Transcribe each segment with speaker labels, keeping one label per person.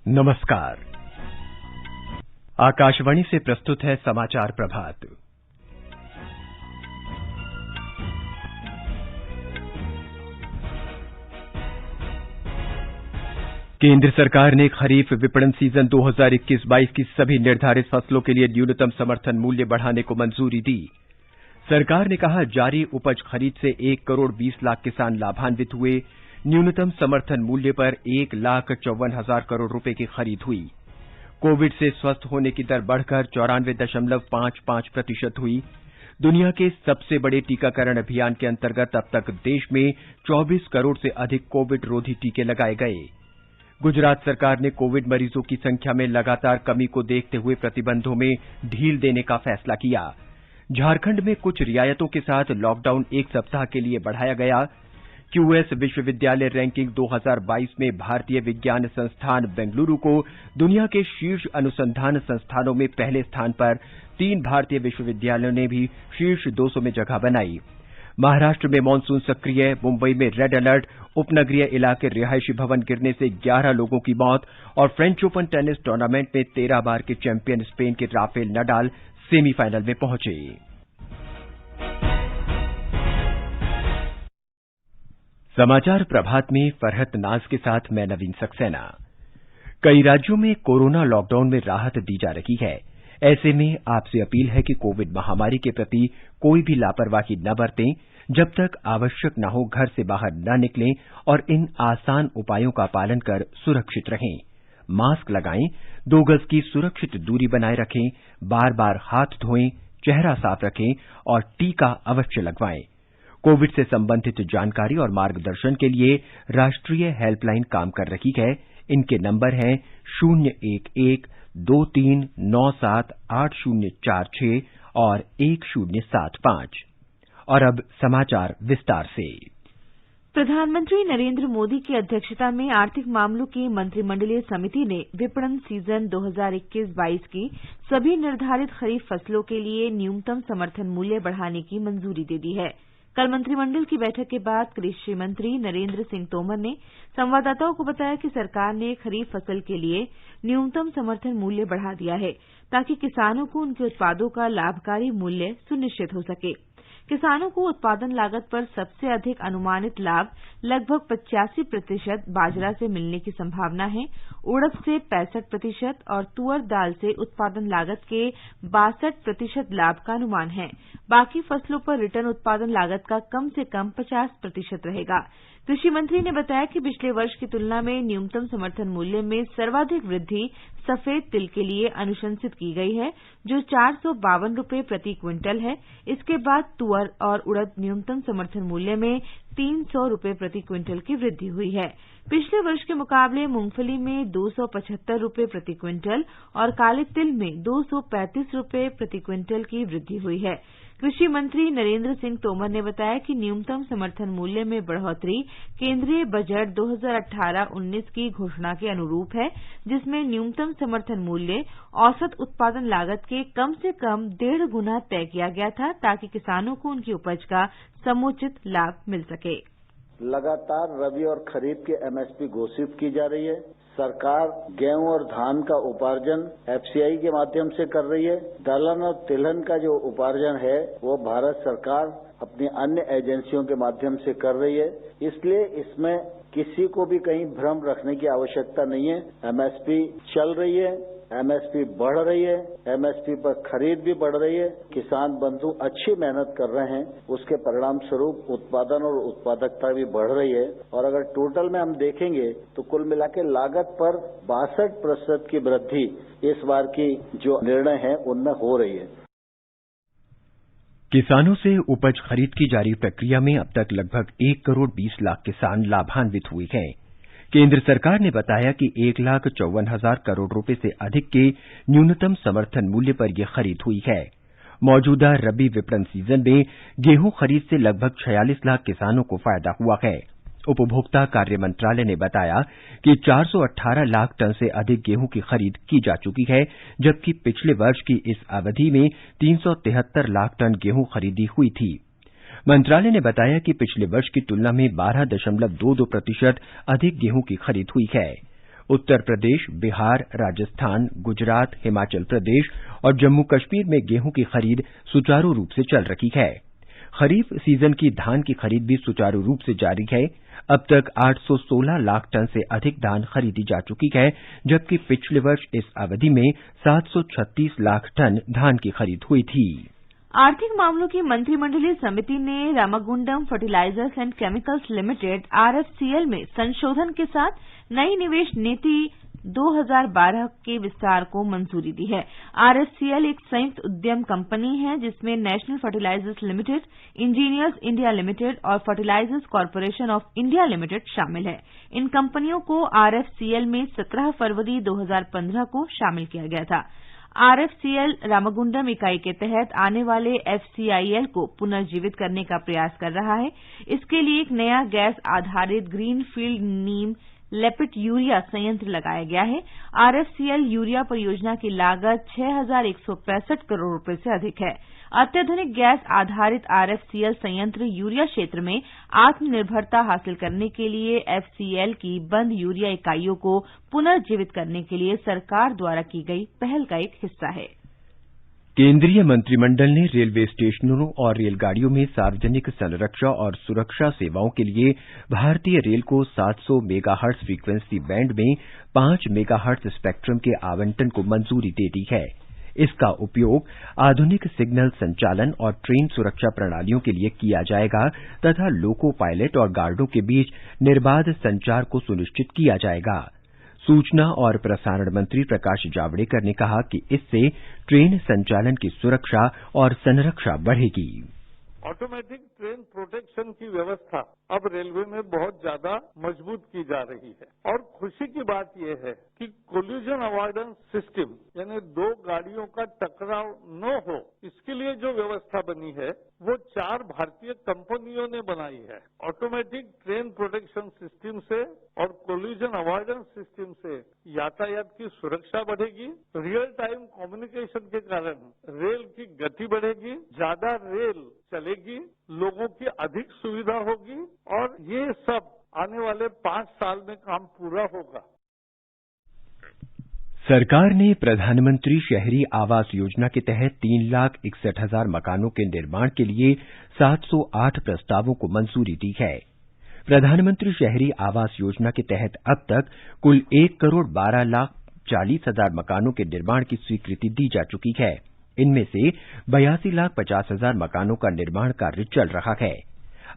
Speaker 1: नमस्कार। आकाशवाणी से प्रस्तुत है समाचार प्रभात। केंद्र सरकार ने खरीफ विपणन सीजन 2021-22 की सभी निर्धारित फसलों के लिए न्यूनतम समर्थन मूल्य बढ़ाने को मंजूरी दी। सरकार ने कहा, जारी उपज खरीद से 1 करोड़ 20 लाख किसान लाभान्वित हुए। न्यूनतम समर्थन मूल्य पर 1,54,000 करोड़ रुपए की खरीद हुई। कोविड से स्वस्थ होने की दर बढ़कर 94.55% हुई। दुनिया के सबसे बड़े टीकाकरण अभियान के अंतर्गत अब तक देश में 24 करोड़ से अधिक कोविड रोधी टीके लगाए गए। गुजरात सरकार ने कोविड मरीजों की संख्या में लगातार कमी को देखते हुए प्रतिबंधों में ढील देने का फैसला किया। झारखंड में कुछ रियायतों के साथ लॉकडाउन 1 सप्ताह के लिए बढ़ाया गया। क्यूएस विश्वविद्यालय रैंकिंग 2022 में भारतीय विज्ञान संस्थान बेंगलुरु को दुनिया के शीर्ष अनुसंधान संस्थानों में पहले स्थान पर, 3 भारतीय विश्वविद्यालयों ने भी शीर्ष 200 में जगह बनाई। महाराष्ट्र में मानसून सक्रिय, मुंबई में रेड अलर्ट, उपनगरीय इलाके रिहायशी भवन गिरने से 11 लोगों की मौत और फ्रेंच ओपन टेनिस टूर्नामेंट में 13 बार के चैंपियन स्पेन के राफेल नडाल सेमीफाइनल में पहुंचे। समाचार प्रभात में फरहत नाज के साथ मैं नवीन सक्सेना। कई राज्यों में कोरोना लॉकडाउन में राहत दी जा रही है। ऐसे में आपसे अपील है कि कोविड महामारी के प्रति कोई भी लापरवाही न बरतें। जब तक आवश्यक न हो घर से बाहर न निकलें और इन आसान उपायों का पालन कर सुरक्षित रहें। मास्क लगाएं, 2 गज की सुरक्षित दूरी बनाए रखें, बार-बार हाथ धोएं, चेहरा साफ रखें और टीका अवश्य लगवाएं। कोविड से संबंधित जानकारी और मार्गदर्शन के लिए राष्ट्रीय हेल्पलाइन काम कर रही है। इनके नंबर हैं 011-2397-8046 और 1075। और अब समाचार विस्तार से।
Speaker 2: प्रधानमंत्री नरेंद्र मोदी की अध्यक्षता में आर्थिक मामलों की मंत्रिमंडलीय समिति ने विपणन सीजन 2021-22 की सभी निर्धारित खरीफ फसलों के लिए न्यूनतम समर्थन मूल्य बढ़ाने की मंजूरी दे दी है। कल मंत्रिमंडल की बैठक के बाद कृषि मंत्री नरेंद्र सिंह तोमर ने संवाददाताओं को बताया कि सरकार ने खरीफ फसल के लिए न्यूनतम समर्थन मूल्य बढ़ा दिया है ताकि किसानों को उनके उत्पादों का लाभकारी मूल्य सुनिश्चित हो सके। किसानों को उत्पादन लागत पर सबसे अधिक अनुमानित लाभ लगभग 85% बाजरा से मिलने की संभावना है, उड़द से 65% और तुअर दाल से उत्पादन लागत के 62% लाभ का अनुमान है। बाकी फसलों पर रिटर्न उत्पादन लागत का कम से कम 50% रहेगा। कृषि मंत्री ने बताया कि पिछले वर्ष की तुलना में न्यूनतम समर्थन मूल्य में सर्वाधिक वृद्धि सफेद तिल के लिए अनुशंसित की गई है, जो 452 रुपये प्रति क्विंटल है। इसके बाद तुअर और उड़द न्यूनतम समर्थन मूल्य में 300 रुपये प्रति क्विंटल की वृद्धि हुई है। पिछले वर्ष के मुकाबले मूंगफली में 275 रुपये प्रति क्विंटल और काले तिल में 235 रुपये प्रति क्विंटल की वृद्धि हुई है। कृषि मंत्री नरेंद्र सिंह तोमर ने बताया कि न्यूनतम समर्थन मूल्य में बढ़ोतरी केंद्रीय बजट 2018-19 की घोषणा के अनुरूप है, जिसमें न्यूनतम समर्थन मूल्य औसत उत्पादन लागत के कम से कम 1.5 गुना तय किया गया था ताकि किसानों को उनकी उपज का समुचित लाभ मिल सके।
Speaker 3: लगातार रबी और खरीफ की एमएसपी घोषित की जा रही है। सरकार गेहूं और धान का उपार्जन एफसीआई के माध्यम से कर रही है। दलहन और तिलहन का जो उपार्जन है वो भारत सरकार अपनी अन्य एजेंसियों के माध्यम से कर रही है। इसलिए इसमें किसी को भी कहीं भ्रम रखने की आवश्यकता नहीं है। एमएसपी चल रही है, एमएसपी बढ़ रही है, एमएसपी पर खरीद भी बढ़ रही है। किसान बंधु अच्छी मेहनत कर रहे हैं, उसके परिणाम स्वरूप उत्पादन और उत्पादकता भी बढ़ रही है। और अगर टोटल में हम देखेंगे तो कुल मिला के लागत पर 62% की वृद्धि इस बार की जो निर्णय है उनमें हो रही है।
Speaker 1: किसानों से उपज खरीद की जारी प्रक्रिया में अब तक लगभग 1 करोड़ 20 लाख किसान लाभान्वित हुए हैं। केंद्र सरकार ने बताया कि 1,54,000 करोड़ रुपए से अधिक के न्यूनतम समर्थन मूल्य पर यह खरीद हुई है। मौजूदा रबी विपणन सीजन में गेहूं खरीद से लगभग 46 लाख किसानों को फायदा हुआ है। उपभोक्ता कार्य मंत्रालय ने बताया कि 418 लाख टन से अधिक गेहूं की खरीद की जा चुकी है, जबकि पिछले वर्ष की इस अवधि में 373 लाख टन गेहूं खरीदी हुई थी। मंत्रालय ने बताया कि पिछले वर्ष की तुलना में 12.22% अधिक गेहूं की खरीद हुई है। उत्तर प्रदेश, बिहार, राजस्थान, गुजरात, हिमाचल प्रदेश और जम्मू कश्मीर में गेहूं की खरीद सुचारू रूप से चल रही है। खरीफ सीजन की धान की खरीद भी सुचारू रूप से जारी है। अब तक 816 लाख टन से अधिक धान खरीदी जा चुकी है, जबकि पिछले वर्ष इस अवधि में 736 लाख टन धान की खरीद हुई थी।
Speaker 2: आर्थिक मामलों की मंत्रिमंडलीय समिति ने Ramagundam fertilisers and chemicals limited RFCL में संशोधन के साथ नई निवेश नीति 2012 के विस्तार को मंजूरी दी है। आरएफसीएल एक संयुक्त उद्यम कंपनी है जिसमें National Fertilizers Limited, Engineers India Limited और Fertilizers Corporation of India Limited शामिल है। इन कंपनियों को आरएफसीएल में 17 फरवरी 2015 को शामिल किया गया था। आरएफसीएल रामागुंडम इकाई के तहत आने वाले एफसीआईएल को पुनर्जीवित करने का प्रयास कर रहा है। इसके लिए एक नया गैस आधारित ग्रीनफील्ड नीम लेपिड यूरिया संयंत्र लगाया गया है। आरएफसीएल यूरिया परियोजना की लागत 6,165 करोड़ रुपए से अधिक है। अत्याधुनिक गैस आधारित आरएफसीएल संयंत्र यूरिया क्षेत्र में आत्मनिर्भरता हासिल करने के लिए एफसीएल की बंद यूरिया इकाइयों को पुनर्जीवित करने के लिए सरकार द्वारा की गई पहल का एक हिस्सा है।
Speaker 1: केंद्रीय मंत्रिमंडल ने रेलवे स्टेशनों और रेलगाड़ियों में सार्वजनिक संरक्षा और सुरक्षा सेवाओं के लिए भारतीय रेल को 700 मेगाहर्ट्ज फ्रीक्वेंसी बैंड में 5 मेगाहर्ट्ज स्पेक्ट्रम के आवंटन को मंजूरी दे दी है। इसका उपयोग आधुनिक सिग्नल संचालन और ट्रेन सुरक्षा प्रणालियों के लिए किया जाएगा तथा लोको पायलट और गार्डों के बीच निर्बाध संचार को सुनिश्चित किया जाएगा। सूचना और प्रसारण मंत्री प्रकाश जावड़ेकर ने कहा कि इससे ट्रेन संचालन की सुरक्षा और संरक्षा बढ़ेगी।
Speaker 4: ऑटोमेटिक ट्रेन प्रोटेक्शन की व्यवस्था अब रेलवे में बहुत ज्यादा मजबूत की जा रही है और खुशी की बात यह है कि कोलिजन अवॉइडेंस सिस्टम यानी दो गाड़ियों का टकराव न हो, इसके लिए जो व्यवस्था बनी है वो 4 भारतीय कंपनियों ने बनाई है। ऑटोमेटिक ट्रेन प्रोटेक्शन सिस्टम से और कोलिजन अवॉइडेंस सिस्टम से यातायात की सुरक्षा बढ़ेगी, रियल टाइम कम्युनिकेशन के कारण रेल की गति बढ़ेगी, ज्यादा रेल चलेगी, लोगों की अधिक सुविधा होगी और ये सब आने वाले 5 साल में काम पूरा होगा।
Speaker 1: सरकार ने प्रधानमंत्री शहरी आवास योजना के तहत 3,61,000 मकानों के निर्माण के लिए 708 प्रस्तावों को मंजूरी दी है। प्रधानमंत्री शहरी आवास योजना के तहत अब तक कुल 1,12,40,000 मकानों के निर्माण की स्वीकृति दी जा चुकी है। इनमें से 82,50,000 मकानों का निर्माण कार्य चल रहा है।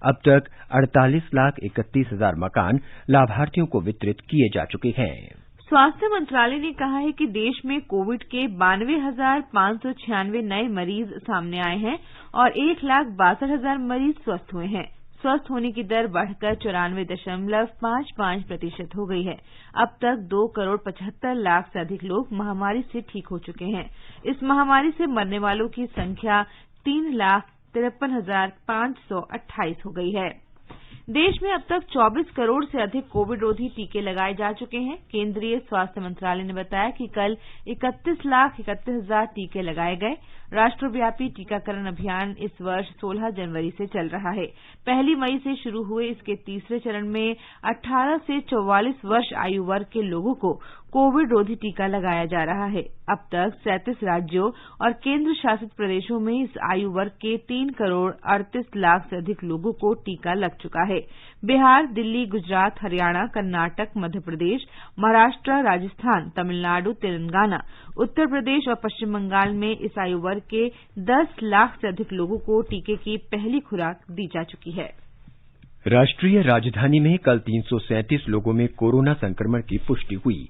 Speaker 1: अब तक 48,31,000 मकान लाभार्थियों को वितरित किए जा चुके हैं।
Speaker 2: स्वास्थ्य मंत्रालय ने कहा है कि देश में कोविड के 92,596 नए मरीज सामने आए हैं और 1,62,000 मरीज स्वस्थ हुए हैं। स्वस्थ होने की दर बढ़कर 94.55% हो गई है। अब तक 2,75,00,000 से अधिक लोग महामारी से ठीक हो चुके हैं। इस महामारी से मरने वालों की संख्या 3,53,528 हो गई है। देश में अब तक 24 करोड़ से अधिक कोविड रोधी टीके लगाए जा चुके हैं। केंद्रीय स्वास्थ्य मंत्रालय ने बताया कि कल 31,31,000 टीके लगाए गए। राष्ट्रव्यापी टीकाकरण अभियान इस वर्ष 16 जनवरी से चल रहा है। 1 मई से शुरू हुए इसके तीसरे चरण में 18 से 44 वर्ष आयु वर्ग के लोगों को कोविड रोधी टीका लगाया जा रहा है। अब तक 37 राज्यों और केंद्र शासित प्रदेशों में इस आयु वर्ग के 3,38,00,000 से अधिक लोगों को टीका लग चुका है। बिहार, दिल्ली, गुजरात, हरियाणा, कर्नाटक, मध्य प्रदेश, महाराष्ट्र, राजस्थान, तमिलनाडु, तेलंगाना, उत्तर प्रदेश और पश्चिम बंगाल में इस आयु वर्ग के 10 लाख से अधिक लोगों को टीके की पहली खुराक दी जा चुकी है।
Speaker 1: राष्ट्रीय राजधानी में कल 337 लोगों में कोरोना संक्रमण की पुष्टि हुई।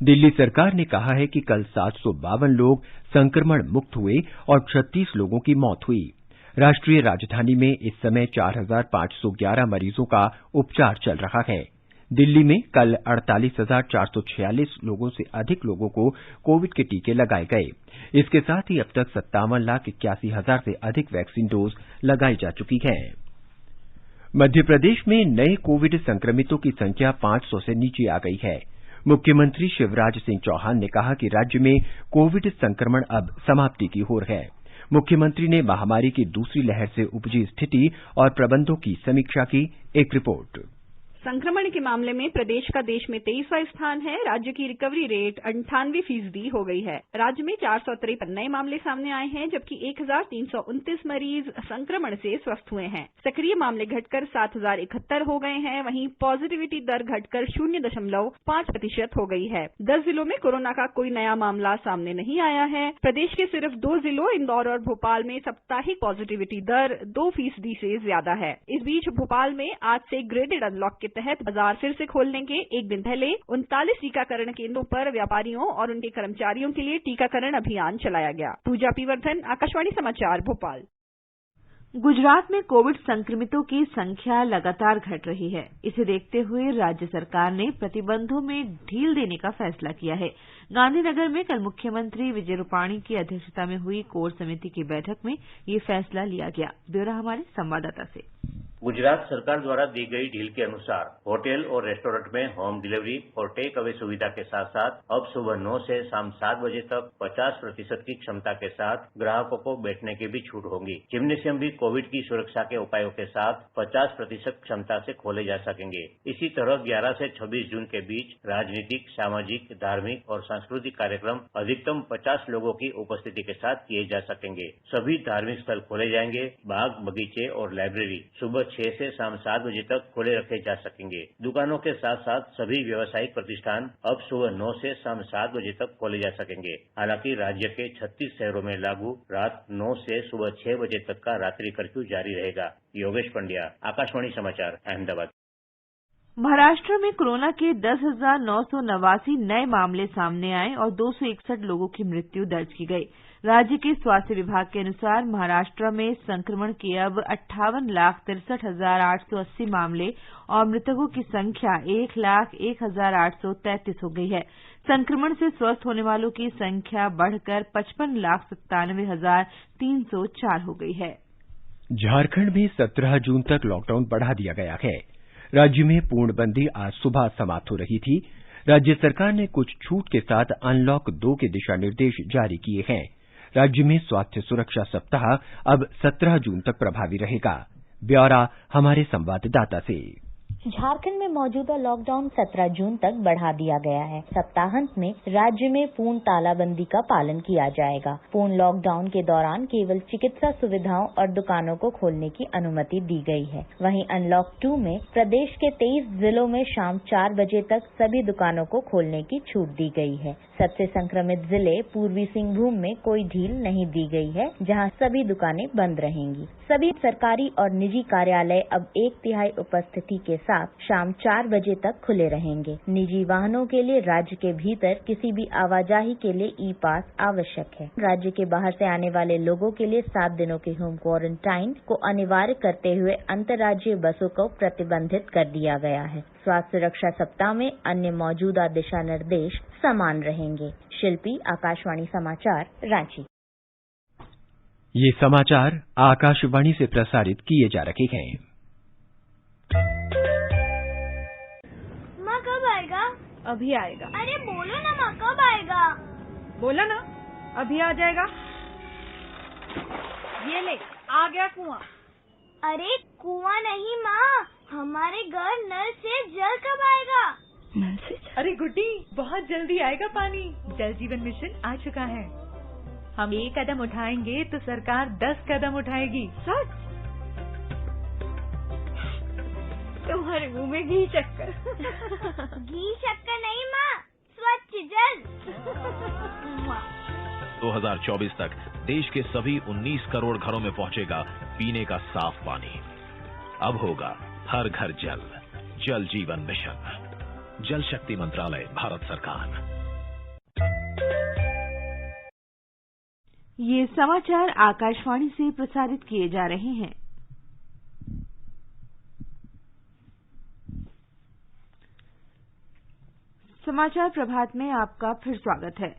Speaker 1: दिल्ली सरकार ने कहा है कि कल 752 लोग संक्रमण मुक्त हुए और 36 लोगों की मौत हुई। राष्ट्रीय राजधानी में इस समय 4,511 मरीजों का उपचार चल रहा है। दिल्ली में कल 48,446 लोगों से अधिक लोगों को कोविड के टीके लगाए गए। इसके साथ ही अब तक 57,81,000 से अधिक वैक्सीन डोज लगाई जा चुकी है। मध्य प्रदेश में नए कोविड संक्रमितों की संख्या 500 से नीचे आ गई है। मुख्यमंत्री शिवराज सिंह चौहान ने कहा कि राज्य में कोविड संक्रमण अब समाप्ति की ओर है। मुख्यमंत्री ने महामारी की दूसरी लहर से उपजी स्थिति और प्रबंधों की समीक्षा की। एक रिपोर्ट।
Speaker 5: संक्रमण के मामले में प्रदेश का देश में 23वां स्थान है। राज्य की रिकवरी रेट 98% हो गई है। राज्य में 453 नए मामले सामने आए हैं, जबकि 1329 मरीज संक्रमण से स्वस्थ हुए हैं। सक्रिय मामले घटकर 7071 हो गए हैं। वहीं पॉजिटिविटी दर घटकर 0.5% हो गई है। 10 जिलों में कोरोना का कोई नया मामला सामने नहीं आया है। प्रदेश के सिर्फ 2 जिलों इंदौर और भोपाल में साप्ताहिक पॉजिटिविटी दर 2% से ज्यादा है। इस बीच भोपाल में आज से ग्रेडेड अनलॉक के तहत बाजार फिर से खोलने के एक दिन पहले 39 टीकाकरण केंद्रों पर व्यापारियों और उनके कर्मचारियों के लिए टीकाकरण अभियान चलाया गया। पूजा पीवर्धन, आकाशवाणी समाचार, भोपाल।
Speaker 2: गुजरात में कोविड संक्रमितों की संख्या लगातार घट रही है। इसे देखते हुए राज्य सरकार ने प्रतिबंधों में ढील देने का फैसला किया है। गांधीनगर में कल मुख्यमंत्री विजय रूपाणी की अध्यक्षता में हुई कोर समिति की बैठक में ये फैसला लिया गया। ब्यौरा हमारे संवाददाता से।
Speaker 6: गुजरात सरकार द्वारा दी गई ढील के अनुसार होटल और रेस्टोरेंट में होम डिलीवरी और टेक अवे सुविधा के साथ साथ अब सुबह 9 से शाम 7 बजे तक 50% की क्षमता के साथ ग्राहकों को बैठने की भी छूट होगी। जिम्नेशियम भी कोविड की सुरक्षा के उपायों के साथ 50% क्षमता से खोले जा सकेंगे। इसी तरह 11 से 26 जून के बीच राजनीतिक, सामाजिक, धार्मिक और सांस्कृतिक कार्यक्रम अधिकतम 50 लोगों की उपस्थिति के साथ किए जा सकेंगे। सभी धार्मिक स्थल खोले जाएंगे। बाग, बगीचे और लाइब्रेरी सुबह 6 से शाम 7 बजे तक खुले रखे जा सकेंगे। दुकानों के साथ साथ सभी व्यावसायिक प्रतिष्ठान अब सुबह 9 से शाम 7 बजे तक खोले जा सकेंगे। हालांकि राज्य के 36 शहरों में लागू रात 9 से सुबह 6 बजे तक का रात्रि कर्फ्यू जारी रहेगा। योगेश पंड्या, आकाशवाणी समाचार, अहमदाबाद।
Speaker 2: महाराष्ट्र में कोरोना के 10,989 नए मामले सामने आए और 261 लोगों की मृत्यु दर्ज की गई। राज्य के स्वास्थ्य विभाग के अनुसार महाराष्ट्र में संक्रमण के अब 58,63,880 मामले और मृतकों की संख्या 1,01,833 हो गई है। संक्रमण से स्वस्थ होने वालों की संख्या बढ़कर 55,97,304 हो गई है।
Speaker 1: झारखंड में 17 जून तक लॉकडाउन बढ़ा दिया गया है। राज्य में पूर्णबंदी आज सुबह समाप्त हो रही थी। राज्य सरकार ने कुछ छूट के साथ अनलॉक 2 के दिशा निर्देश जारी किए हैं। राज्य में स्वास्थ्य सुरक्षा सप्ताह अब 17 जून तक प्रभावी रहेगा। ब्यौरा हमारे संवाददाता से।
Speaker 7: झारखंड में मौजूदा लॉकडाउन 17 जून तक बढ़ा दिया गया है। सप्ताहांत में राज्य में पूर्ण तालाबंदी का पालन किया जाएगा। पूर्ण लॉकडाउन के दौरान केवल चिकित्सा सुविधाओं और दुकानों को खोलने की अनुमति दी गई है। वहीं अनलॉक 2 में प्रदेश के 23 जिलों में शाम 4 बजे तक सभी दुकानों को खोलने की छूट दी गई है। सबसे संक्रमित जिले पूर्वी सिंहभूम में कोई ढील नहीं दी गई है, जहां सभी दुकानें बंद रहेंगी। सभी सरकारी और निजी कार्यालय अब 1/3 उपस्थिति के साथ शाम 4 बजे तक खुले रहेंगे। निजी वाहनों के लिए राज्य के भीतर किसी भी आवाजाही के लिए ई पास आवश्यक है। राज्य के बाहर से आने वाले लोगों के लिए 7 दिनों के होम क्वारंटाइन को अनिवार्य करते हुए अंतर्राज्यीय बसों को प्रतिबंधित कर दिया गया है। स्वास्थ्य सुरक्षा सप्ताह में अन्य मौजूदा दिशा निर्देश समान रहेंगे। शिल्पी, आकाशवाणी समाचार, रांची।
Speaker 1: ये समाचार आकाशवाणी से प्रसारित किए जा रहे हैं।
Speaker 8: माँ कब आएगा?
Speaker 5: अभी आएगा।
Speaker 8: अरे बोलो ना माँ, कब आएगा?
Speaker 5: बोला ना, अभी आ जाएगा। ये ले, आ गया कुआं।
Speaker 8: अरे कुआं नहीं माँ, हमारे घर नल से जल कब आएगा?
Speaker 5: नल से? अरे गुड्डी, बहुत जल्दी आएगा पानी। जल जीवन मिशन आ चुका है। हम 1 कदम उठाएंगे तो सरकार 10 कदम उठाएगी। सच? तुम्हारे मुंह में घी शक्कर।
Speaker 8: घी शक्कर नहीं माँ, स्वच्छ जल।
Speaker 9: 2024 तक देश के सभी 19 करोड़ घरों में पहुंचेगा पीने का साफ पानी। अब होगा हर घर जल। जल जीवन मिशन, जल शक्ति मंत्रालय, भारत सरकार।
Speaker 2: ये समाचार आकाशवाणी से प्रसारित किए जा रहे हैं। समाचार प्रभात में आपका फिर स्वागत है।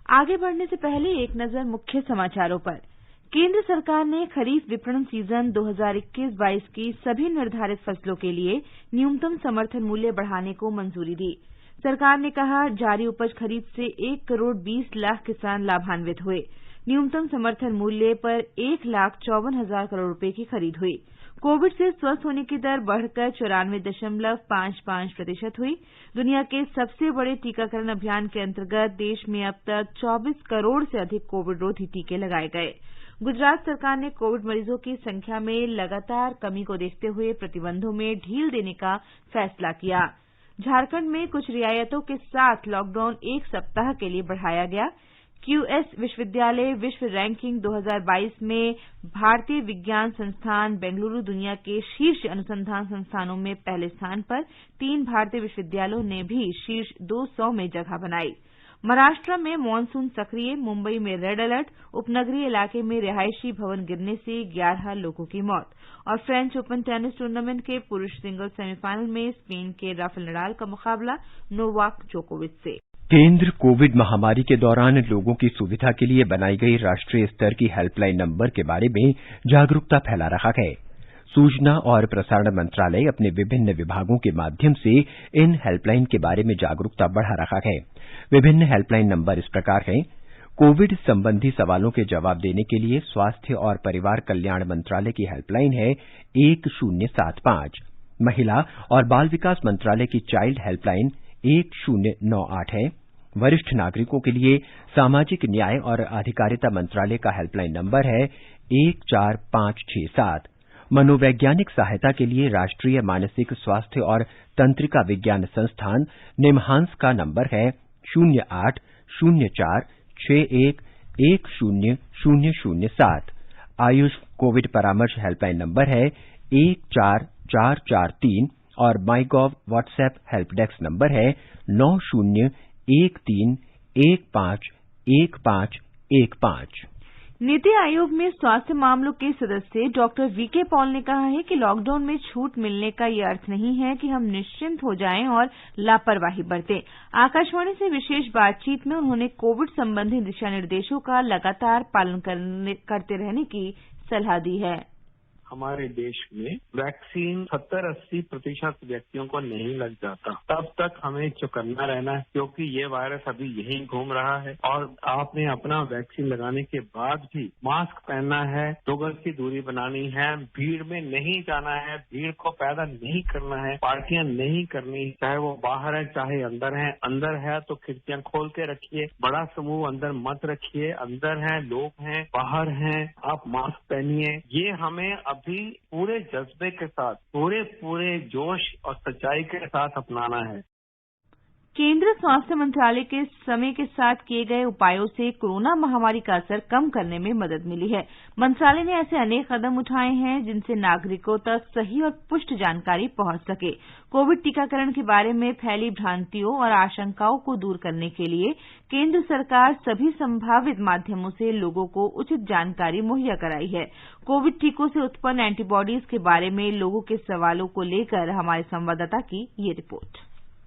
Speaker 2: आगे बढ़ने से पहले एक नजर मुख्य समाचारों पर। केंद्र सरकार ने खरीफ विपणन सीजन 2021-22 की सभी निर्धारित फसलों के लिए न्यूनतम समर्थन मूल्य बढ़ाने को मंजूरी दी। सरकार ने कहा, जारी उपज खरीद से 1,20,00,000 किसान लाभान्वित हुए। न्यूनतम समर्थन मूल्य पर 1,54,000 करोड़ रुपए की खरीद हुई। कोविड से स्वस्थ होने की दर बढ़कर 94.55% हुई। दुनिया के सबसे बड़े टीकाकरण अभियान के अंतर्गत देश में अब तक 24 करोड़ से अधिक कोविड रोधी टीके लगाए गए। गुजरात सरकार ने कोविड मरीजों की संख्या में लगातार कमी को देखते हुए प्रतिबंधों में ढील देने का फैसला किया। झारखंड में कुछ रियायतों के साथ लॉकडाउन 1 सप्ताह के लिए बढ़ाया गया। क्यूएस विश्वविद्यालय विश्व रैंकिंग 2022 में भारतीय विज्ञान संस्थान बेंगलुरु दुनिया के शीर्ष अनुसंधान संस्थानों में पहले स्थान पर, 3 भारतीय विश्वविद्यालयों ने भी शीर्ष 200 में जगह बनाई। महाराष्ट्र में मानसून सक्रिय, मुंबई में रेड अलर्ट, उपनगरीय इलाके में रिहायशी भवन गिरने से 11 लोगों की मौत। और फ्रेंच ओपन टेनिस टूर्नामेंट के पुरुष सिंगल्स सेमीफाइनल में स्पेन के राफेल नडाल का मुकाबला नोवाक जोकोविच से।
Speaker 1: केंद्र कोविड महामारी के दौरान लोगों की सुविधा के लिए बनाई गई राष्ट्रीय स्तर की हेल्पलाइन नंबर के बारे में जागरूकता फैला रहा है। सूचना और प्रसारण मंत्रालय अपने विभिन्न विभागों के माध्यम से इन हेल्पलाइन के बारे में जागरूकता बढ़ा रहा है। विभिन्न हेल्पलाइन नंबर इस प्रकार हैं। कोविड संबंधी सवालों के जवाब देने के लिए स्वास्थ्य और परिवार कल्याण मंत्रालय की हेल्पलाइन है 1075। महिला और बाल विकास मंत्रालय की चाइल्ड हेल्पलाइन 1098 है। वरिष्ठ नागरिकों के लिए सामाजिक न्याय और अधिकारिता मंत्रालय का हेल्पलाइन नंबर है 14567। मनोवैज्ञानिक सहायता के लिए राष्ट्रीय मानसिक स्वास्थ्य और तंत्रिका विज्ञान संस्थान निमहांस का नंबर है 080461100007। आयुष कोविड परामर्श हेल्पलाइन नंबर है 14443 और MyGov WhatsApp help desk number है 9013151515।
Speaker 2: नीति आयोग में स्वास्थ्य मामलों के सदस्य डॉक्टर वीके पॉल ने कहा है कि लॉकडाउन में छूट मिलने का ये अर्थ नहीं है कि हम निश्चिंत हो जाएं और लापरवाही बरतें। आकाशवाणी से विशेष बातचीत में उन्होंने कोविड संबंधी दिशा निर्देशों का लगातार पालन करते रहने की सलाह दी है।
Speaker 10: हमारे देश में वैक्सीन 70-80% व्यक्तियों को नहीं लग जाता, तब तक हमें चौकन्ना रहना है, क्योंकि ये वायरस अभी यहीं घूम रहा है। और आपने अपना वैक्सीन लगाने के बाद भी मास्क पहनना है, 2 गज की दूरी बनानी है, भीड़ में नहीं जाना है, भीड़ को पैदा नहीं करना है, पार्टियां नहीं करनी, चाहे वो बाहर है चाहे अंदर है। अंदर है तो खिड़कियां खोल के रखिए, बड़ा समूह अंदर मत रखिए। अंदर है, लोग हैं, बाहर हैं, आप मास्क पहनिए। ये हमें भी पूरे जज्बे के साथ, पूरे जोश और सच्चाई के साथ अपनाना है।
Speaker 2: केंद्र स्वास्थ्य मंत्रालय के समय के साथ किए गए उपायों से कोरोना महामारी का असर कम करने में मदद मिली है। मंत्रालय ने ऐसे अनेक कदम उठाए हैं जिनसे नागरिकों तक सही और पुष्ट जानकारी पहुंच सके। कोविड टीकाकरण के बारे में फैली भ्रांतियों और आशंकाओं को दूर करने के लिए केंद्र सरकार सभी संभावित माध्यमों से लोगों को उचित जानकारी मुहैया कराई है। कोविड टीकों से उत्पन्न एंटीबॉडीज के बारे में लोगों के सवालों को लेकर हमारे संवाददाता की ये रिपोर्ट।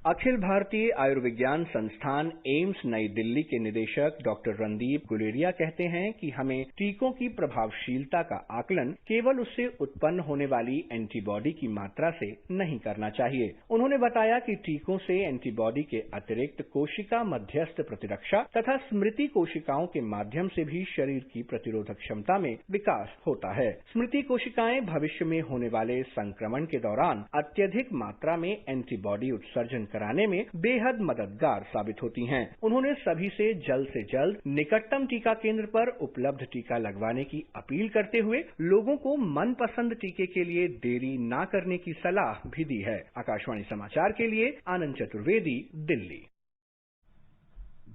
Speaker 11: अखिल भारतीय आयुर्विज्ञान संस्थान एम्स नई दिल्ली के निदेशक डॉक्टर रणदीप गुलेरिया कहते हैं कि हमें टीकों की प्रभावशीलता का आकलन केवल उससे उत्पन्न होने वाली एंटीबॉडी की मात्रा से नहीं करना चाहिए। उन्होंने बताया कि टीकों से एंटीबॉडी के अतिरिक्त कोशिका मध्यस्थ प्रतिरक्षा तथा स्मृति कोशिकाओं के माध्यम से भी शरीर की प्रतिरोधक क्षमता में विकास होता है। स्मृति कोशिकाएं भविष्य में होने वाले संक्रमण के दौरान अत्यधिक मात्रा में एंटीबॉडी उत्सर्जन कराने में बेहद मददगार साबित होती हैं। उन्होंने सभी से जल्द निकटतम टीका केंद्र पर उपलब्ध टीका लगवाने की अपील करते हुए लोगों को मनपसंद टीके के लिए देरी न करने की सलाह भी दी है। आकाशवाणी समाचार के लिए आनंद चतुर्वेदी, दिल्ली।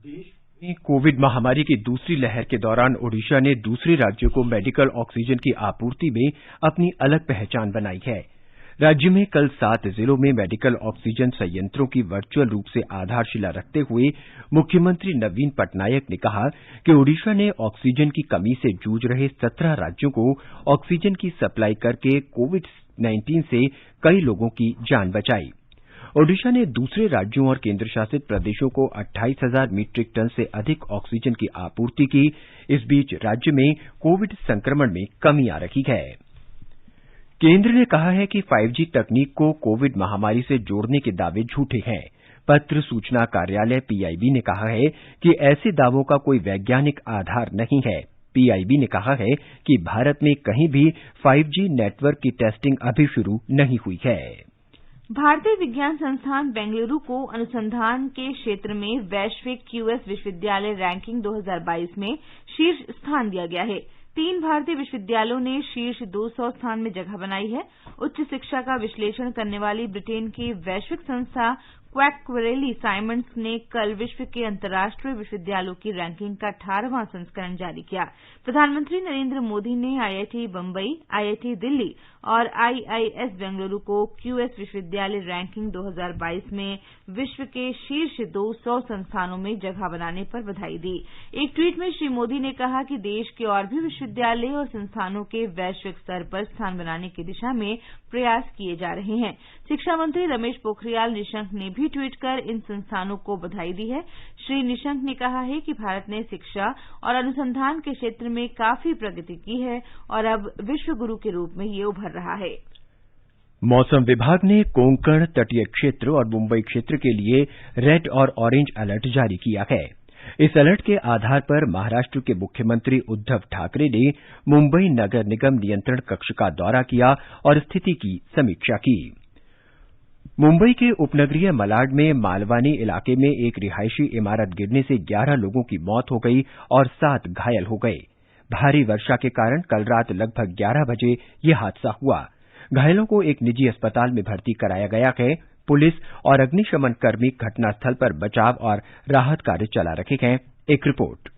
Speaker 1: देश में कोविड महामारी की दूसरी लहर के दौरान ओडिशा ने दूसरे राज्यों को मेडिकल ऑक्सीजन की आपूर्ति में अपनी अलग पहचान बनाई है। राज्य में कल 7 जिलों में मेडिकल ऑक्सीजन संयंत्रों की वर्चुअल रूप से आधारशिला रखते हुए मुख्यमंत्री नवीन पटनायक ने कहा कि ओडिशा ने ऑक्सीजन की कमी से जूझ रहे 17 राज्यों को ऑक्सीजन की सप्लाई करके कोविड-19 से कई लोगों की जान बचाई। ओडिशा ने दूसरे राज्यों और केंद्र शासित प्रदेशों को 28,000 मीट्रिक टन से अधिक ऑक्सीजन की आपूर्ति की। इस बीच राज्य में कोविड संक्रमण में कमी आ रही है। केंद्र ने कहा है कि 5G तकनीक को कोविड महामारी से जोड़ने के दावे झूठे हैं। पत्र सूचना कार्यालय PIB ने कहा है कि ऐसे दावों का कोई वैज्ञानिक आधार नहीं है। पीआईबी ने कहा है कि भारत में कहीं भी 5G नेटवर्क की टेस्टिंग अभी शुरू नहीं हुई है।
Speaker 2: भारतीय विज्ञान संस्थान बेंगलुरु को अनुसंधान के क्षेत्र में वैश्विक क्यूएस विश्वविद्यालय रैंकिंग 2022 में शीर्ष स्थान दिया गया है। 3 भारतीय विश्वविद्यालयों ने शीर्ष 200 स्थान में जगह बनाई है। उच्च शिक्षा का विश्लेषण करने वाली ब्रिटेन की वैश्विक संस्था क्वैकक्वेरेली साइमंड्स ने कल विश्व के अंतर्राष्ट्रीय विश्वविद्यालयों की रैंकिंग का 18वां संस्करण जारी किया। प्रधानमंत्री नरेंद्र मोदी ने आईआईटी बम्बई, आईआईटी दिल्ली और आईआईएस बेंगलुरु को क्यूएस विश्वविद्यालय रैंकिंग 2022 में विश्व के शीर्ष 200 संस्थानों में जगह बनाने पर बधाई दी। एक ट्वीट में श्री मोदी ने कहा कि देश के और भी विश्वविद्यालय और संस्थानों के वैश्विक स्तर पर स्थान बनाने की दिशा में प्रयास किए जा रहे हैं। शिक्षा मंत्री रमेश पोखरियाल निशंक ने भी ट्वीट कर इन संस्थानों को बधाई दी है। श्री निशंक ने कहा है कि भारत ने शिक्षा और अनुसंधान के क्षेत्र में काफी प्रगति की है और अब विश्व गुरु के रूप में ये उभर रहा है।
Speaker 1: मौसम विभाग ने कोंकण तटीय क्षेत्र और मुंबई क्षेत्र के लिए रेड और ऑरेंज अलर्ट जारी किया है। इस अलर्ट के आधार पर महाराष्ट्र के मुख्यमंत्री उद्धव ठाकरे ने मुंबई नगर निगम नियंत्रण कक्ष का दौरा किया और स्थिति की समीक्षा की। मुंबई के उपनगरीय मलाड में मालवानी इलाके में एक रिहायशी इमारत गिरने से 11 लोगों की मौत हो गई और 7 घायल हो गए। भारी वर्षा के कारण कल रात लगभग 11 बजे यह हादसा हुआ। घायलों को एक निजी अस्पताल में भर्ती कराया गया है। पुलिस और अग्निशमन कर्मी घटनास्थल पर बचाव और राहत कार्य चला रहे हैं। एक रिपोर्ट।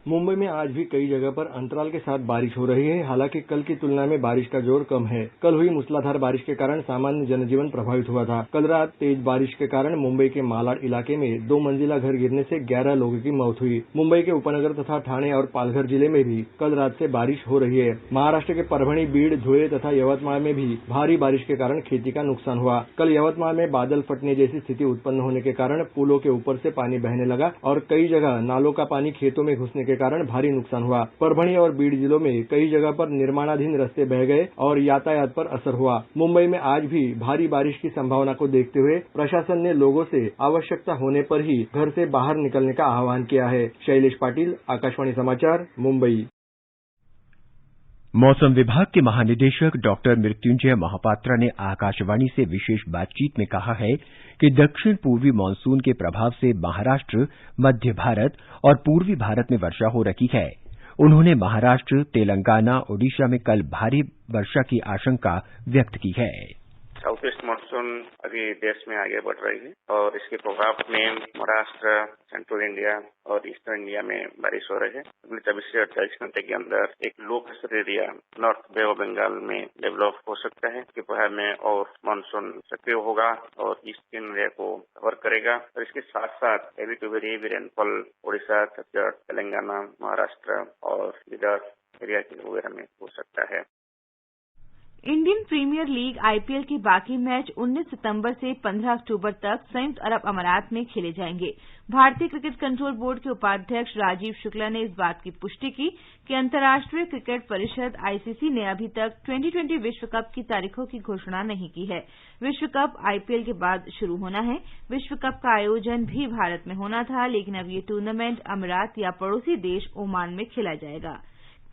Speaker 12: मुंबई में आज भी कई जगह पर अंतराल के साथ बारिश हो रही है। हालांकि कल की तुलना में बारिश का जोर कम है। कल हुई मूसलाधार बारिश के कारण सामान्य जनजीवन प्रभावित हुआ था। कल रात तेज बारिश के कारण मुंबई के मालाड इलाके में 2 मंजिला घर गिरने से 11 लोगों की मौत हुई। मुंबई के उपनगर तथा ठाणे और पालघर जिले में भी कल रात से बारिश हो रही है। महाराष्ट्र के परभणी, बीड़, धुले तथा यवतमाळ में भी भारी बारिश के कारण खेती का नुकसान हुआ। कल यवतमाळ में बादल फटने जैसी स्थिति उत्पन्न होने के कारण पुलों के ऊपर से पानी बहने लगा और कई जगह नालों का पानी खेतों में घुसने के कारण भारी नुकसान हुआ। परभणी और बीड़ जिलों में कई जगह पर निर्माणाधीन रास्ते बह गए और यातायात पर असर हुआ। मुंबई में आज भी भारी बारिश की संभावना को देखते हुए प्रशासन ने लोगों से आवश्यकता होने पर ही घर से बाहर निकलने का आह्वान किया है। शैलेश पाटिल, आकाशवाणी समाचार, मुंबई।
Speaker 1: मौसम विभाग के महानिदेशक डॉक्टर मृत्युंजय महापात्रा ने आकाशवाणी से विशेष बातचीत में कहा है कि दक्षिण पूर्वी मानसून के प्रभाव से महाराष्ट्र, मध्य भारत और पूर्वी भारत में वर्षा हो रही है। उन्होंने महाराष्ट्र, तेलंगाना, ओडिशा में कल भारी वर्षा की आशंका व्यक्त की है।
Speaker 13: साउथ ईस्ट मानसून अभी देश में आगे बढ़ रही है और इसके प्रभाव में महाराष्ट्र, सेंट्रल इंडिया और ईस्टर्न इंडिया में बारिश हो रही है। अगले 24 से 48 घंटे के अंदर एक low pressure area north Bay of Bengal में डेवलप हो सकता है। इसके प्रभाव में और मानसून सक्रिय होगा और ईस्टर्न इंडिया को कवर करेगा और इसके साथ साथ heavy to very heavy rainfall Orissa, Chhattisgarh, Telangana, Maharashtra और विदर्भ एरिया के वगैरह में हो सकता है।
Speaker 2: इंडियन प्रीमियर लीग आईपीएल के बाकी मैच 19 सितंबर से 15 अक्टूबर तक संयुक्त अरब अमारात में खेले जाएंगे। भारतीय क्रिकेट कंट्रोल बोर्ड के उपाध्यक्ष राजीव शुक्ला ने इस बात की पुष्टि की कि अंतर्राष्ट्रीय क्रिकेट परिषद आईसीसी ने अभी तक 2020 विश्व कप की तारीखों की घोषणा नहीं की है। विश्व कप आईपीएल के बाद शुरू होना है। विश्व कप का आयोजन भी भारत में होना था, लेकिन अब ये टूर्नामेंट अमारात या पड़ोसी देश ओमान में खेला जाएगा।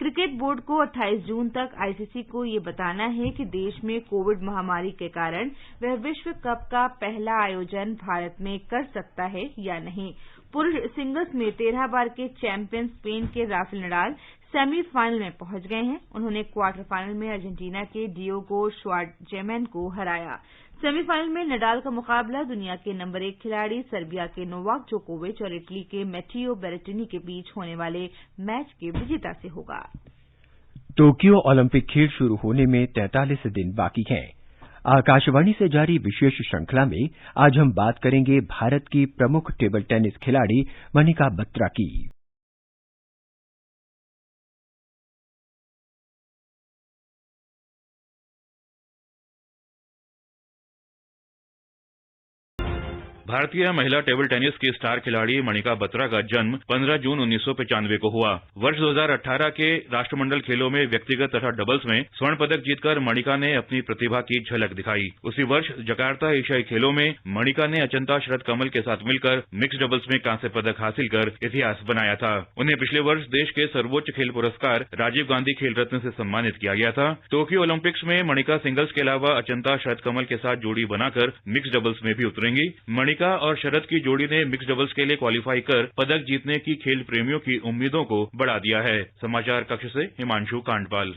Speaker 2: क्रिकेट बोर्ड को 28 जून तक आईसीसी को ये बताना है कि देश में कोविड महामारी के कारण वह विश्व कप का पहला आयोजन भारत में कर सकता है या नहीं। पुरुष सिंगल्स में 13 बार के चैंपियन स्पेन के राफेल नडाल सेमीफाइनल में पहुंच गए हैं। उन्होंने क्वार्टर फाइनल में अर्जेंटीना के डियोगो श्वार्टजेमैन को हराया। सेमीफाइनल में नडाल का मुकाबला दुनिया के नंबर 1 खिलाड़ी सर्बिया के नोवाक जोकोविच और इटली के मैटेओ बेरेटिनी के बीच होने वाले मैच के विजेता से होगा।
Speaker 1: टोक्यो ओलंपिक खेल शुरू होने में 43 दिन बाकी हैं। आकाशवाणी से जारी विशेष श्रृंखला में आज हम बात करेंगे भारत की प्रमुख टेबल टेनिस खिलाड़ी मनिका बत्रा की।
Speaker 14: भारतीय महिला टेबल टेनिस की स्टार खिलाड़ी मणिका बत्रा का जन्म 15 जून 1995 को हुआ। वर्ष 2018 के राष्ट्रमंडल खेलों में व्यक्तिगत तथा डबल्स में स्वर्ण पदक जीतकर मणिका ने अपनी प्रतिभा की झलक दिखाई। उसी वर्ष जकार्ता एशियाई खेलों में मणिका ने अचंता शरद कमल के साथ मिलकर मिक्स डबल्स में कांस्य पदक हासिल कर इतिहास बनाया था। उन्हें पिछले वर्ष देश के सर्वोच्च खेल पुरस्कार राजीव गांधी खेल रत्न से सम्मानित किया गया था। टोक्यो ओलंपिक्स में मणिका सिंगल्स के अलावा अचंता शरद कमल के साथ जोड़ी बनाकर मिक्स डबल्स में भी उतरेंगी। मणिका और शरद की जोड़ी ने मिक्स डबल्स के लिए क्वालिफाई कर पदक जीतने की खेल प्रेमियों की उम्मीदों को बढ़ा दिया है। समाचार कक्ष से हिमांशु कांडपाल।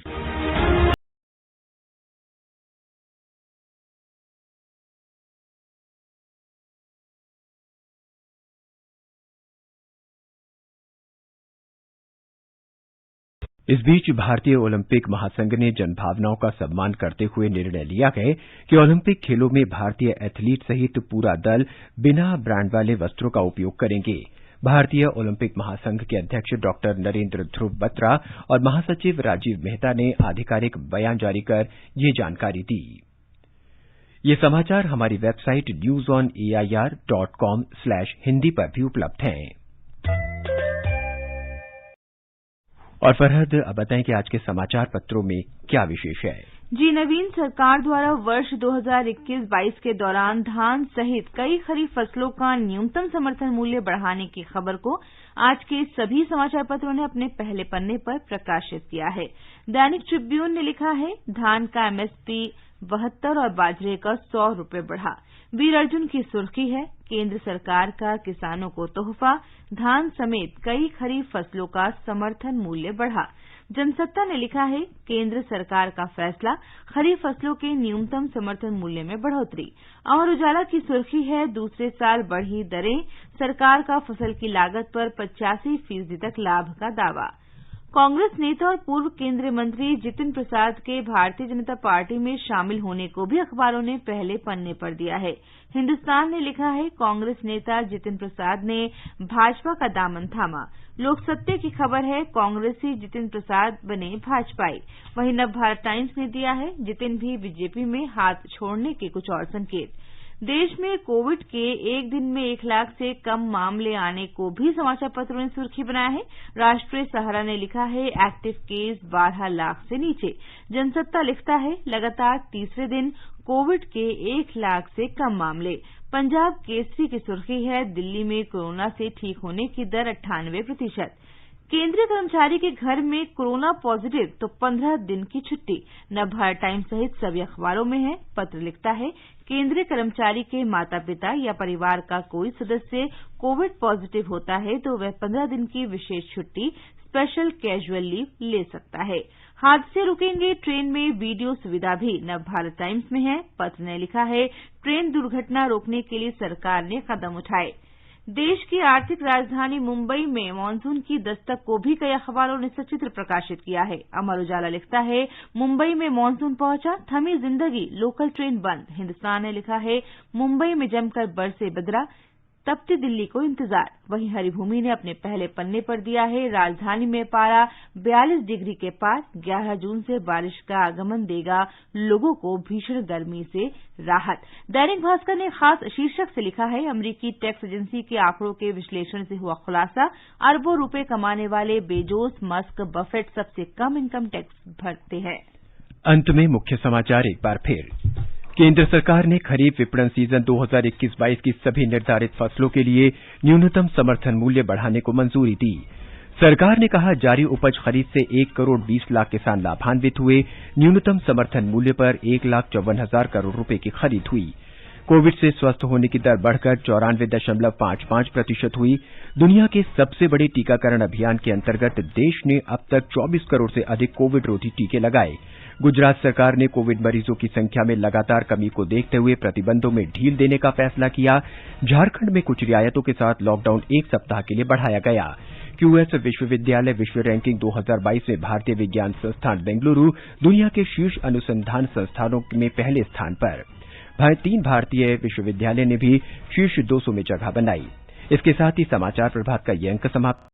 Speaker 1: इस बीच भारतीय ओलंपिक महासंघ ने जनभावनाओं का सम्मान करते हुए निर्णय लिया है कि ओलंपिक खेलों में भारतीय एथलीट सहित पूरा दल बिना ब्रांड वाले वस्त्रों का उपयोग करेंगे। भारतीय ओलंपिक महासंघ के अध्यक्ष डॉक्टर नरेंद्र ध्रुव बत्रा और महासचिव राजीव मेहता ने आधिकारिक बयान जारी कर ये जानकारी दी। ये समाचार हमारी वेबसाइट newsonair.com/hindi पर भी उपलब्ध हैं। और फरहद, अब बताएं कि आज के समाचार पत्रों में क्या विशेष है।
Speaker 2: जी, नवीन सरकार द्वारा वर्ष 2021-22 के दौरान धान सहित कई खरीफ फसलों का न्यूनतम समर्थन मूल्य बढ़ाने की खबर को आज के सभी समाचार पत्रों ने अपने पहले पन्ने पर प्रकाशित किया है। दैनिक ट्रिब्यून ने लिखा है, धान का एमएसपी 72 और बाजरे का 100 रुपये बढ़ा। वीर अर्जुन की सुर्खी है, केंद्र सरकार का किसानों को तोहफा, धान समेत कई खरीफ फसलों का समर्थन मूल्य बढ़ा। जनसत्ता ने लिखा है, केंद्र सरकार का फैसला, खरीफ फसलों के न्यूनतम समर्थन मूल्य में बढ़ोतरी। अमर उजाला की सुर्खी है, दूसरे साल बढ़ी दरें, सरकार का फसल की लागत पर 85% तक लाभ का दावा। कांग्रेस नेता और पूर्व केंद्रीय मंत्री जितिन प्रसाद के भारतीय जनता पार्टी में शामिल होने को भी अखबारों ने पहले पन्ने पर दिया है। हिन्दुस्तान ने लिखा है, कांग्रेस नेता जितिन प्रसाद ने भाजपा का दामन थामा। लोकसत्ते की खबर है, कांग्रेसी जितिन प्रसाद बने भाजपाई। वहीं नवभारत टाइम्स ने दिया है, जितिन भी बीजेपी में हाथ छोड़ने के कुछ और संकेत। देश में कोविड के एक दिन में 1 लाख से कम मामले आने को भी समाचार पत्रों ने सुर्खी बनाया है। राष्ट्रीय सहारा ने लिखा है, एक्टिव केस 12 लाख से नीचे। जनसत्ता लिखता है, लगातार तीसरे दिन कोविड के 1 लाख से कम मामले। पंजाब केसरी की सुर्खी है, दिल्ली में कोरोना से ठीक होने की दर 98%। केंद्रीय कर्मचारी के घर में कोरोना पॉजिटिव तो 15 दिन की छुट्टी। नवभारत टाइम्स सहित सभी अखबारों में है। पत्र लिखता है, केंद्रीय कर्मचारी के माता पिता या परिवार का कोई सदस्य कोविड पॉजिटिव होता है तो वह 15 दिन की विशेष छुट्टी स्पेशल कैजुअल लीव ले सकता है। हादसे रुकेंगे ट्रेन में वीडियो सुविधा भी नवभारत टाइम्स में है। पत्र ने लिखा है, ट्रेन दुर्घटना रोकने के लिए सरकार ने कदम उठाए। देश की आर्थिक राजधानी मुंबई में मानसून की दस्तक को भी कई अखबारों ने सचित्र प्रकाशित किया है। अमर उजाला लिखता है, मुंबई में मानसून पहुंचा, थमी जिंदगी, लोकल ट्रेन बंद। हिन्दुस्तान ने लिखा है, मुंबई में जमकर बरसे बदरा, तपती दिल्ली को इंतजार। वहीं हरिभूमि ने अपने पहले पन्ने पर दिया है, राजधानी में पारा 42 डिग्री के पार, 11 जून से बारिश का आगमन देगा लोगों को भीषण गर्मी से राहत। दैनिक भास्कर ने खास शीर्षक से लिखा है, अमेरिकी टैक्स एजेंसी के आंकड़ों के विश्लेषण से हुआ खुलासा, अरबों रुपए कमाने वाले बेजोस, मस्क, बफेट सबसे कम इनकम टैक्स भरते हैं।
Speaker 1: अंत में मुख्य समाचार एक बार फिर। केंद्र सरकार ने खरीफ विपणन सीजन 2021-22 की सभी निर्धारित फसलों के लिए न्यूनतम समर्थन मूल्य बढ़ाने को मंजूरी दी। सरकार ने कहा, जारी उपज खरीद से 1 करोड़ 20 लाख किसान लाभान्वित हुए। न्यूनतम समर्थन मूल्य पर 1,54,000 करोड़ रुपए की खरीद हुई। कोविड से स्वस्थ होने की दर बढ़कर 94.55% हुई। दुनिया के सबसे बड़े टीकाकरण अभियान के अंतर्गत देश ने अब तक 24 करोड़ से अधिक कोविड रोधी टीके लगाए। गुजरात सरकार ने कोविड मरीजों की संख्या में लगातार कमी को देखते हुए प्रतिबंधों में ढील देने का फैसला किया। झारखंड में कुछ रियायतों के साथ लॉकडाउन 1 सप्ताह के लिए बढ़ाया गया। क्यूएस विश्वविद्यालय विश्व रैंकिंग 2022 में भारतीय विज्ञान संस्थान बेंगलुरु दुनिया के शीर्ष अनुसंधान संस्थानों में पहले स्थान पर। 3 भारतीय विश्वविद्यालय ने भी शीर्ष 200 में जगह बनाई। इसके साथ ही समाचार प्रभात का ये अंक समाप्त।